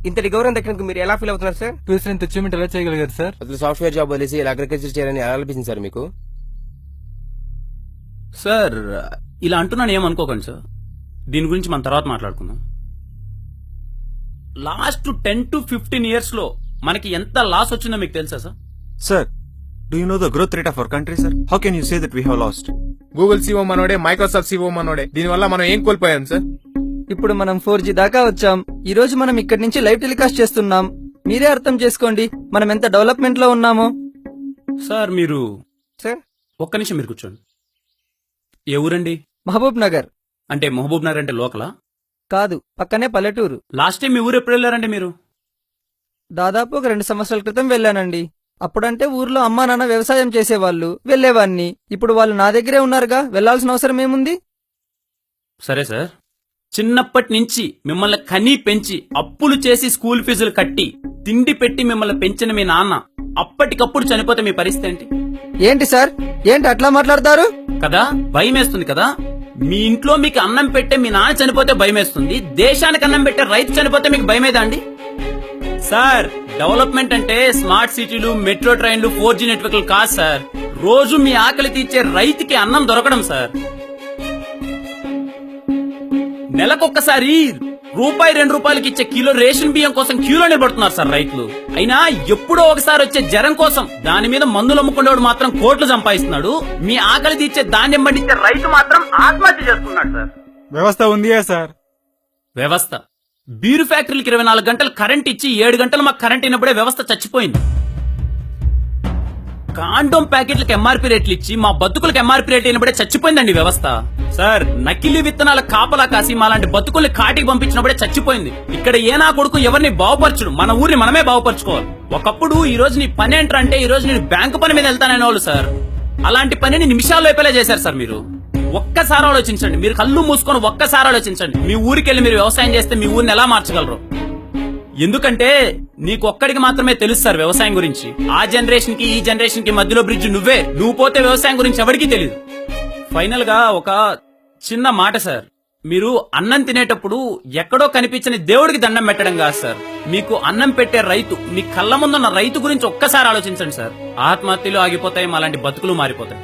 ఇంతటి గౌరవం దక్కినందుకు మీరు ఎలా ఫీల్ అవుతున్నారు సార్? సార్ ఇంత అచీవ్మెంట్ ఎలా చేయగలిగారు సార్? అసలు సాఫ్ట్వేర్ జాబ్ వదిలేసి ఇలా అగ్రికల్చర్ చేయాలని ఎలా అనిపించింది సార్ మీకు? సార్ ఇలా అంటున్నాను ఏమనుకోకండి సార్, దీని గురించి మన తర్వాత మాట్లాడుకుందాం. లాస్ట్ 10 to 15 years లో మనకి ఎంత లాస్ వచ్చిందో మీకు తెలుసా sir? Sir, do you know the growth rate of our country, sir? How can you say that we have lost? Google CEO మనోడే, మైక్రోసాఫ్ట్ సిఓ మనోడే. దీనివల్ల మనం ఏం కోల్పోయాం సార్? ఇప్పుడు మనం 4G దాకా వచ్చాం. ఈ రోజు మనం ఇక్కడి నుంచి లైవ్ టెలికాస్ట్ చేస్తున్నాం. మీరే అర్థం చేసుకోండి మనం ఎంత డెవలప్మెంట్ లో ఉన్నామో. సార్ మీరు సార్ ఒక్క నిమిషం మీరు కూర్చోండి. ఏ ఊరండి? మహబూబ్ నగర్. అంటే మహబూబ్ నగర్ అంటే లోకలా? కాదు, పక్కనే పల్లెటూరు. లాస్ట్ టైం మీ ఊరు ఎప్పుడు వెళ్ళారండి మీరు? దాదాపు ఒక 2 సంవత్సరాల క్రితం వెళ్ళానండి. అప్పుడంటే ఊర్లో అమ్మా నాన్న వ్యవసాయం చేసేవాళ్ళు, వెళ్లేవాన్ని. ఇప్పుడు వాళ్ళు నా దగ్గరే ఉన్నారుగా, వెళ్లాల్సిన అవసరం ఏముంది? సరే సార్, చిన్నప్పటి నుంచి మిమ్మల్ని కనీ పెంచి అప్పులు చేసి స్కూల్ ఫీజులు కట్టి తిండి పెట్టి మిమ్మల్ని పెంచిన మీ నాన్న అప్పటికప్పుడు చనిపోతే మీ పరిస్థితి ఏంటి? ఏంటి సార్, ఏంటి అట్లా మాట్లాడతారు? కదా భయం వేస్తుంది కదా. మీ ఇంట్లో మీకు అన్నం పెట్టే మీ నాన్న చనిపోతే భయం వేస్తుంది, దేశానికి అన్నం పెట్టే రైతు చనిపోతే మీకు భయమేదా అండి? సార్ డెవలప్మెంట్ అంటే స్మార్ట్ సిటీలు, మెట్రో ట్రైన్లు, 4G నెట్వర్క్లు కాదు సార్, రోజు మీ ఆకలి తీర్చే రైతుకి అన్నం దొరకడం సార్. నెలకొక్కసారి ₹2 ఇచ్చే కిలో రేషన్ బియ్యం కోసం క్యూలో నిలబడుతున్నారు సార్ రైతులు. అయినా ఎప్పుడో ఒకసారి వచ్చే జ్వరం కోసం దాని మీద మందులు అమ్ముకునేవాడు మాత్రం కోట్లు సంపాదిస్తున్నాడు, మీ ఆకలి తీర్చే ధాన్యం పండించే రైతు మాత్రం ఆత్మహత్య చేస్తున్నాడు సార్. వ్యవస్థ ఉందియా సార్? వ్యవస్థ బీరు ఫ్యాక్టరీలకు 24 గంటలు కరెంట్ ఇచ్చి 7 గంటలు మాకు కరెంట్ అయినప్పుడే వ్యవస్థ చచ్చిపోయింది. కాండోమ్ ప్యాకెట్లకు ఎంఆర్పీ రేట్లు ఇచ్చి మా బతుకులకు ఎంఆర్పీ రేట్ అయినప్పుడే చచ్చిపోయిందండి వ్యవస్థ. సార్ నకిలీ విత్తనాల కాపలా కాసి మాలాంటి బతుకుల్ని కాటికి పంపించినప్పుడే చచ్చిపోయింది. ఇక్కడ ఏ నా కొడుకు ఎవరిని బాగుపరచుడు, మన ఊరిని మనమే బాగుపరచుకోవాలి. ఒకప్పుడు ఈ రోజు నీ పని ఏంట్రా అంటే ఈ రోజు నేను బ్యాంకు పని మీద వెళ్తాననే వాళ్ళు సార్, అలాంటి పనిని నిమిషాల్లో అయిపోయేలా చేశారు సార్. మీరు ఒక్కసారి ఆలోచించండి, మీరు కళ్ళు మూసుకొని ఒక్కసారి ఆలోచించండి. మీ ఊరికి వెళ్ళి మీరు వ్యవసాయం చేస్తే మీ ఊరిని ఎలా మార్చగలరు? ఎందుకంటే నీకు ఒక్కడికి మాత్రమే తెలుసు సార్ వ్యవసాయం గురించి. ఆ జనరేషన్ కి ఈ జనరేషన్ కి మధ్యలో బ్రిడ్జ్ నువ్వే. నువ్వు పోతే వ్యవసాయం గురించి ఎవరికీ తెలియదు. ఫైనల్ గా ఒక చిన్న మాట సార్, మీరు అన్నం తినేటప్పుడు ఎక్కడో కనిపించని దేవుడికి దండం పెట్టడం కాదు సార్, మీకు అన్నం పెట్టే రైతు, మీ కళ్ళ ముందున్న రైతు గురించి ఒక్కసారి ఆలోచించండి సార్. ఆత్మహత్యలు ఆగిపోతాయి, అలాంటి బతుకులు మారిపోతాయి.